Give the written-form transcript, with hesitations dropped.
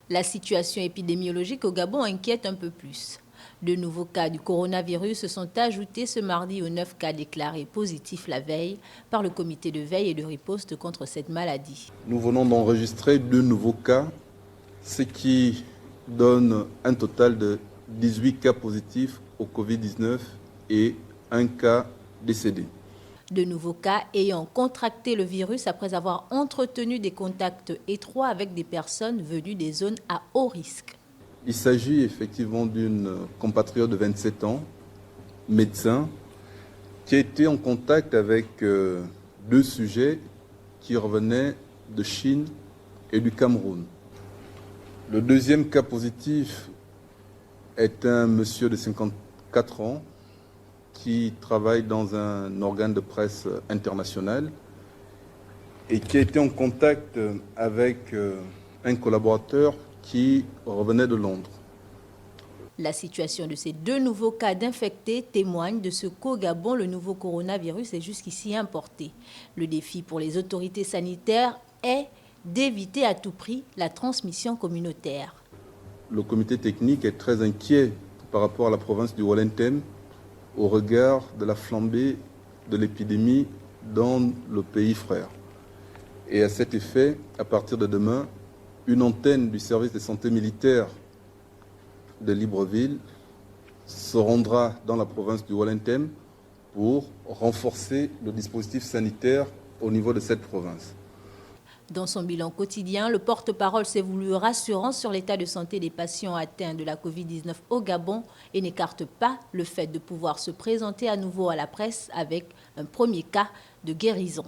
La situation épidémiologique au Gabon inquiète un peu plus. De nouveaux cas du coronavirus se sont ajoutés ce mardi aux 9 cas déclarés positifs la veille par le comité de veille et de riposte contre cette maladie. Nous venons d'enregistrer 2 nouveaux cas, ce qui donne un total de 18 cas positifs au Covid-19 et un cas décédé. De nouveaux cas ayant contracté le virus après avoir entretenu des contacts étroits avec des personnes venues des zones à haut risque. Il s'agit effectivement d'une compatriote de 27 ans, médecin, qui a été en contact avec 2 sujets qui revenaient de Chine et du Cameroun. Le deuxième cas positif est un monsieur de 54 ans qui travaille dans un organe de presse international et qui a été en contact avec un collaborateur qui revenait de Londres. La situation de ces 2 nouveaux cas d'infectés témoigne de ce qu'au Gabon, le nouveau coronavirus est jusqu'ici importé. Le défi pour les autorités sanitaires est d'éviter à tout prix la transmission communautaire. Le comité technique est très inquiet par rapport à la province du Wallentem au regard de la flambée de l'épidémie dans le pays frère. Et à cet effet, à partir de demain, une antenne du service de santé militaire de Libreville se rendra dans la province du Wallentem pour renforcer le dispositif sanitaire au niveau de cette province. Dans son bilan quotidien, le porte-parole s'est voulu rassurant sur l'état de santé des patients atteints de la Covid-19 au Gabon et n'écarte pas le fait de pouvoir se présenter à nouveau à la presse avec un premier cas de guérison.